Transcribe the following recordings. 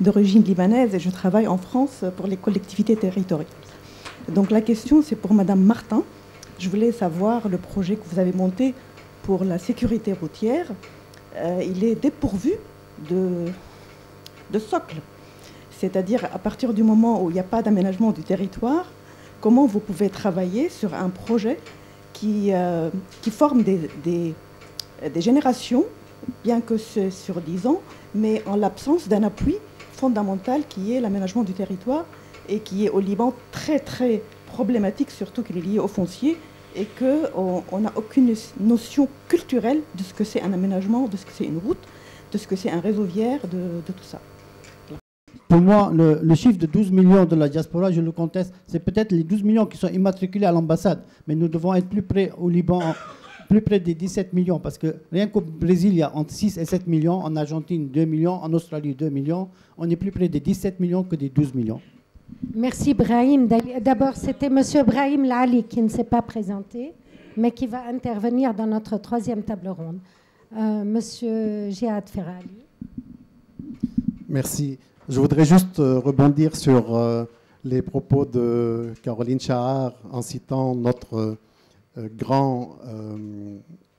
d'origine libanaise et je travaille en France pour les collectivités territoriales. Donc la question, c'est pour Madame Martin. Je voulais savoir le projet que vous avez monté pour la sécurité routière. Il est dépourvu de socle. C'est-à-dire, à partir du moment où il n'y a pas d'aménagement du territoire, comment vous pouvez travailler sur un projet qui forme des générations, bien que c'est sur 10 ans, mais en l'absence d'un appui fondamental qui est l'aménagement du territoire et qui est au Liban très très problématique, surtout qu'il est lié au foncier et qu'on n'a aucune notion culturelle de ce que c'est un aménagement, de ce que c'est une route, de ce que c'est un réseau viaire, de tout ça. Pour moi, le chiffre de 12 millions de la diaspora, je le conteste. C'est peut-être les 12 millions qui sont immatriculés à l'ambassade. Mais nous devons être plus près au Liban, plus près des 17 millions. Parce que rien qu'au Brésil, il y a entre 6 et 7 millions. En Argentine, 2 millions. En Australie, 2 millions. On est plus près des 17 millions que des 12 millions. Merci, Brahim. D'abord, c'était M. Brahim Lali qui ne s'est pas présenté, mais qui va intervenir dans notre troisième table ronde. Monsieur Jihad Ferrali. Merci. Je voudrais juste rebondir sur les propos de Caroline Chahar en citant notre grand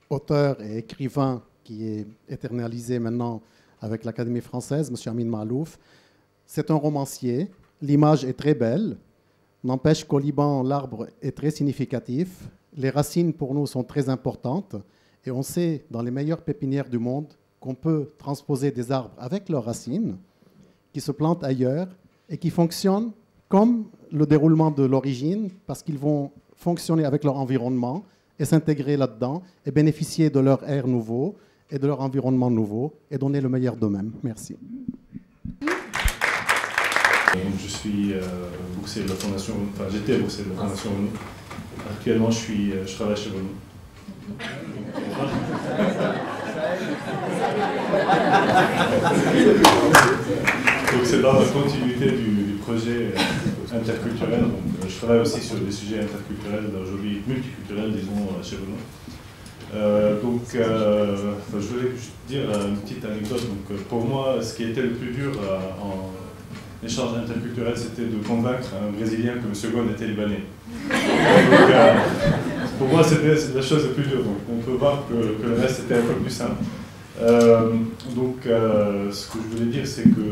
auteur et écrivain qui est éternalisé maintenant avec l'Académie française, M. Amin Maalouf. C'est un romancier. L'image est très belle. N'empêche qu'au Liban, l'arbre est très significatif. Les racines, pour nous, sont très importantes. Et on sait, dans les meilleures pépinières du monde, qu'on peut transposer des arbres avec leurs racines, qui se plantent ailleurs et qui fonctionnent comme le déroulement de l'origine, parce qu'ils vont fonctionner avec leur environnement et s'intégrer là-dedans et bénéficier de leur air nouveau et de leur environnement nouveau et donner le meilleur d'eux-mêmes. Merci. Je suis boursier de la Fondation, enfin j'étais boursier de la Fondation ONU. Actuellement, je travaille chez ONU. Donc c'est dans la continuité du projet interculturel. Donc, je travaille aussi sur des sujets interculturels, aujourd'hui multiculturels, disons, chez ONU. Je voulais juste dire une petite anecdote. Donc, pour moi, ce qui était le plus dur en échange interculturel, c'était de convaincre un Brésilien que M. Ghosn était libanais. Donc, pour moi, c'était la chose la plus dure. Donc, on peut voir que le reste était un peu plus simple. Ce que je voulais dire, c'est que,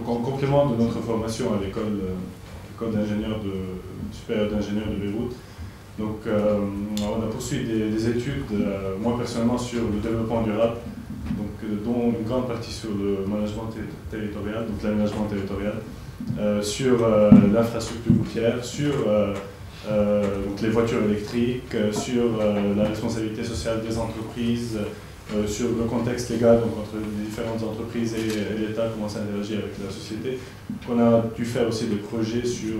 en complément de notre formation à l'école supérieure d'ingénieurs de Beyrouth, donc, on a poursuivi des études, moi personnellement, sur le développement durable, donc, dont une grande partie sur le management territorial, donc l'aménagement territorial, sur l'infrastructure routière, sur donc les voitures électriques, sur la responsabilité sociale des entreprises, sur le contexte légal donc, entre les différentes entreprises et l'État, comment ça interagit avec la société. On a dû faire aussi des projets sur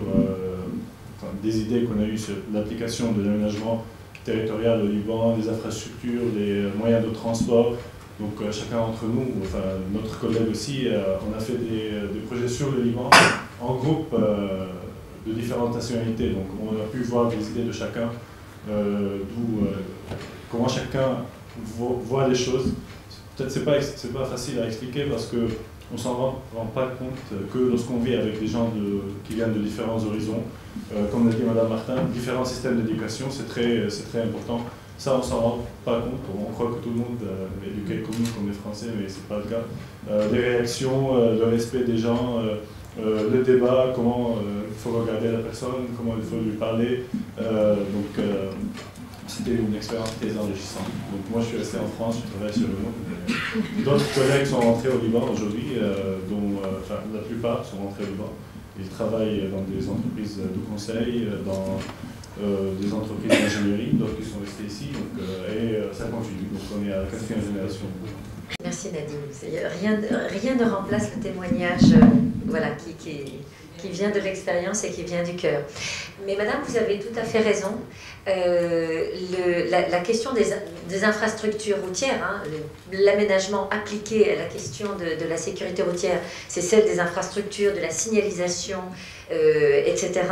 des idées qu'on a eues sur l'application de l'aménagement territorial au Liban, des infrastructures, des moyens de transport. Donc chacun d'entre nous, enfin notre collègue aussi, on a fait des projets sur le Liban en groupe de différentes nationalités. Donc on a pu voir des idées de chacun, comment chacun voit les choses. Peut-être c'est pas facile à expliquer parce que on s'en rend pas compte que lorsqu'on vit avec des gens qui viennent de différents horizons, comme l'a dit Mme Martin, différents systèmes d'éducation, c'est très important. Ça, on s'en rend pas compte. On croit que tout le monde est éduqué comme les Français, mais c'est pas le cas. Les réactions, le respect des gens, le débat, comment il faut regarder la personne, comment il faut lui parler. C'était une expérience très enrichissante. Donc moi, je suis resté en France, je travaille sur le monde. D'autres collègues sont rentrés au Liban aujourd'hui, dont la plupart sont rentrés au Liban. Ils travaillent dans des entreprises de conseil, dans des entreprises d'ingénierie, d'autres qui sont restés ici, donc, et ça continue. Donc on est à la 4e génération. Merci Nadine. Rien ne remplace le témoignage voilà, qui qui vient de l'expérience et qui vient du cœur. Mais madame, vous avez tout à fait raison. La question des infrastructures routières, hein, l'aménagement appliqué à la question de la sécurité routière, c'est celle des infrastructures, de la signalisation, etc.,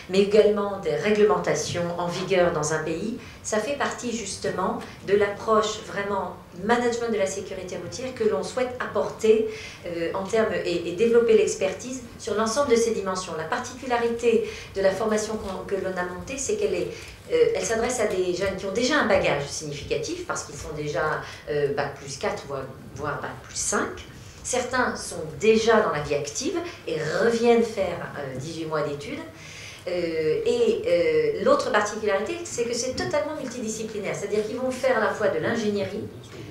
mais également des réglementations en vigueur dans un pays. Ça fait partie justement de l'approche vraiment management de la sécurité routière que l'on souhaite apporter en termes et développer l'expertise sur l'ensemble de ces dimensions. La particularité de la formation que l'on a montée, c'est elle s'adresse à des jeunes qui ont déjà un bagage significatif parce qu'ils sont déjà Bac plus 4 voire Bac plus 5. Certains sont déjà dans la vie active et reviennent faire 18 mois d'études. L'autre particularité, c'est que c'est totalement multidisciplinaire, c'est-à-dire qu'ils vont faire à la fois de l'ingénierie,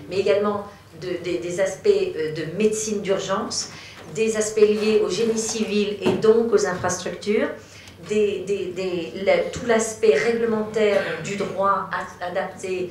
mais également des aspects de médecine d'urgence, des aspects liés au génie civil et donc aux infrastructures, tout l'aspect réglementaire du droit adapté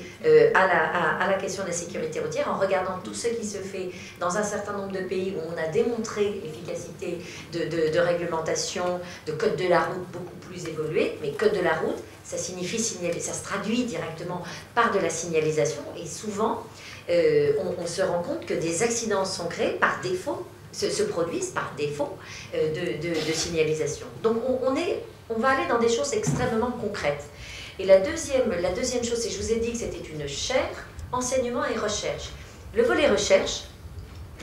à la question de la sécurité routière, en regardant tout ce qui se fait dans un certain nombre de pays où on a démontré l'efficacité de réglementation, de code de la route beaucoup plus évolué. Mais code de la route, ça signifie ça se traduit directement par de la signalisation, et souvent on se rend compte que des accidents sont créés par défaut, se produisent par défaut de signalisation. Donc on va aller dans des choses extrêmement concrètes. Et la deuxième chose, c'est que je vous ai dit que c'était une chaire enseignement et recherche. Le volet recherche,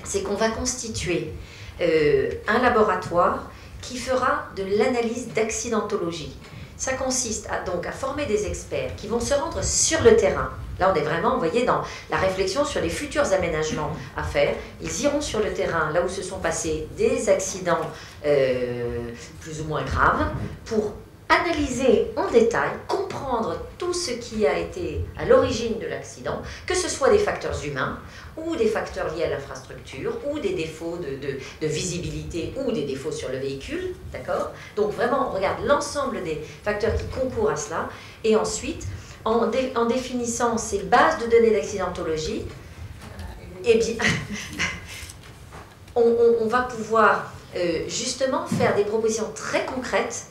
c'est qu'on va constituer un laboratoire qui fera de l'analyse d'accidentologie. Ça consiste donc à former des experts qui vont se rendre sur le terrain. Là, on est vraiment, vous voyez, dans la réflexion sur les futurs aménagements à faire. Ils iront sur le terrain, là où se sont passés des accidents plus ou moins graves, pour analyser en détail, comprendre tout ce qui a été à l'origine de l'accident, que ce soit des facteurs humains, ou des facteurs liés à l'infrastructure, ou des défauts de visibilité, ou des défauts sur le véhicule, d'accord? Donc vraiment, on regarde l'ensemble des facteurs qui concourent à cela, et ensuite, en définissant ces bases de données d'accidentologie, eh bien, on va pouvoir justement faire des propositions très concrètes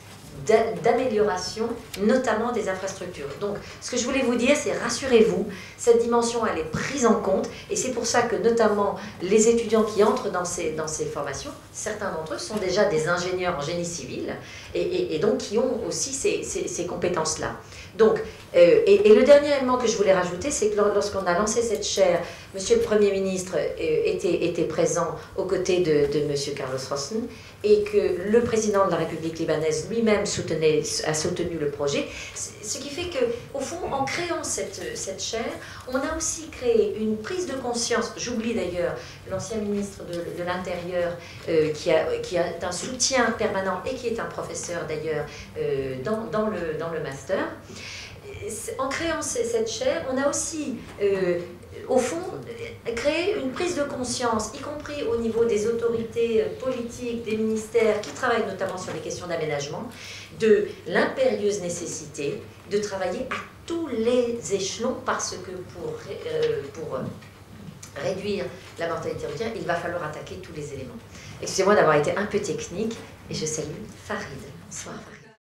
d'amélioration, notamment des infrastructures. Donc, ce que je voulais vous dire, c'est rassurez-vous, cette dimension, elle est prise en compte, et c'est pour ça que, notamment, les étudiants qui entrent dans ces formations, certains d'entre eux sont déjà des ingénieurs en génie civil, et donc qui ont aussi ces compétences-là. Donc, et le dernier élément que je voulais rajouter, c'est que lorsqu'on a lancé cette chaire, Monsieur le Premier ministre était présent aux côtés de Monsieur Carlos Rossen, et que le président de la République libanaise lui-même a soutenu le projet, ce qui fait qu'au fond, en créant cette chaire, on a aussi créé une prise de conscience. J'oublie d'ailleurs l'ancien ministre de l'Intérieur qui a un soutien permanent et qui est un professeur d'ailleurs dans le master. En créant cette chaire, on a aussi au fond, créer une prise de conscience, y compris au niveau des autorités politiques, des ministères qui travaillent notamment sur les questions d'aménagement, de l'impérieuse nécessité de travailler à tous les échelons, parce que pour réduire la mortalité routière, il va falloir attaquer tous les éléments. Excusez-moi d'avoir été un peu technique, et je salue Farid. Bonsoir Farid.